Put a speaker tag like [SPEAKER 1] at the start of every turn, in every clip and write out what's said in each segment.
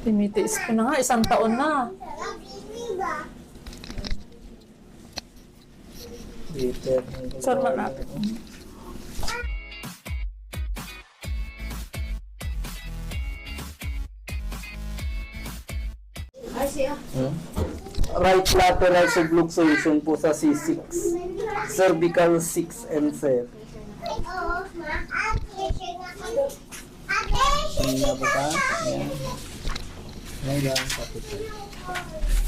[SPEAKER 1] Tinitiis ko na nga, 1 taon na.
[SPEAKER 2] Bitter.
[SPEAKER 1] Sir, malapit.
[SPEAKER 2] Right lateral subluxation po sa C6. Cervical 6 and 7. Tingnan po ka. Ayan. Ayan lang. Tapos.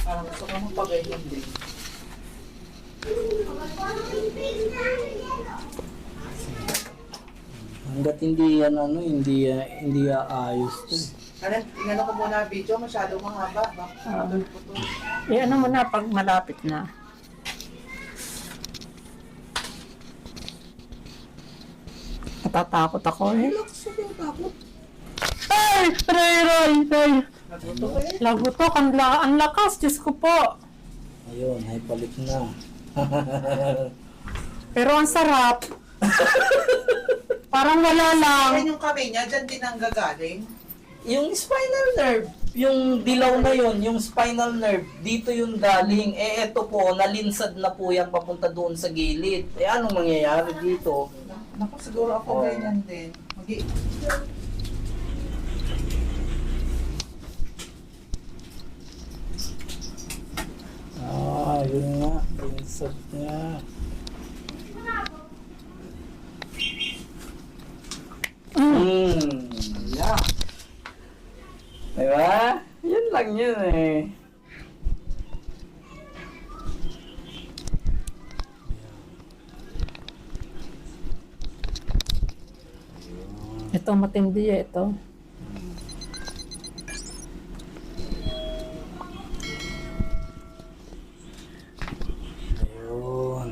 [SPEAKER 3] Parang gusto ko mong pag-ayun din.
[SPEAKER 2] Hanggat hindi yan ano, hindi aayos to.
[SPEAKER 3] Ano, tingnan ko muna video, masyado mahaba. Bakit po to?
[SPEAKER 1] Ano mo na pag malapit na. Natatakot ako eh.
[SPEAKER 3] Relax, sabi ko takot.
[SPEAKER 1] Ay! Ray!
[SPEAKER 3] Natuto ko eh.
[SPEAKER 1] Lagutok, ang lakas, Diyos ko po.
[SPEAKER 2] Ayun, ay palit na.
[SPEAKER 1] Pero ang sarap. Parang wala lang.
[SPEAKER 3] Yan yung kamay niya, dyan din ang gagaling.
[SPEAKER 2] Yung spinal nerve, yung dilaw na yon, yung spinal nerve, dito yung galing. Eh, eto po, nalinsad na po yan papunta doon sa gilid. Eh, anong mangyayari dito?
[SPEAKER 3] Naku, siguro ako ganyan din.
[SPEAKER 2] Yun nga, linsad nga. Yeah. Diba? Yun lang yun eh.
[SPEAKER 1] Ito matindi eh, ito.
[SPEAKER 2] Ayun.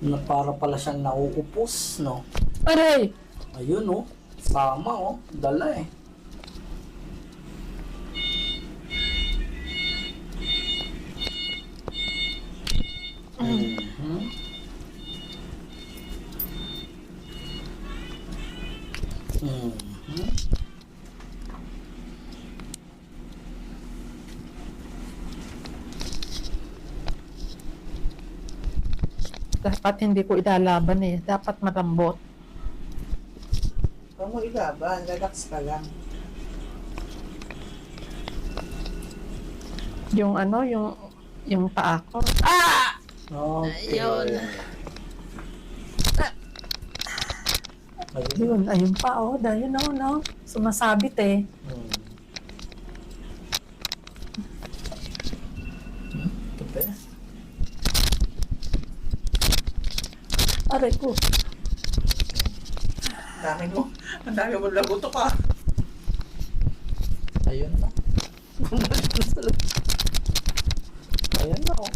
[SPEAKER 2] Na para pala siyang nauupos, no?
[SPEAKER 1] Aray!
[SPEAKER 2] Ayun, oh. Sama, oh. Dala, eh. Mhm. Mhm.
[SPEAKER 1] Dapat hindi ko ilalaban eh. Dapat malambot.
[SPEAKER 3] Huwag mo ilaban, relax ka lang.
[SPEAKER 1] Yung ano, yung paa ko. Ah!
[SPEAKER 2] Okay.
[SPEAKER 1] Ayun.
[SPEAKER 2] Ayun.
[SPEAKER 1] Yun, ayun pa oh. Dahil no. Sumasabit eh.
[SPEAKER 2] Ito pa.
[SPEAKER 1] Aray ko.
[SPEAKER 3] Ang dami mo laguto ka.
[SPEAKER 2] Ayun na. Ayun na, oh.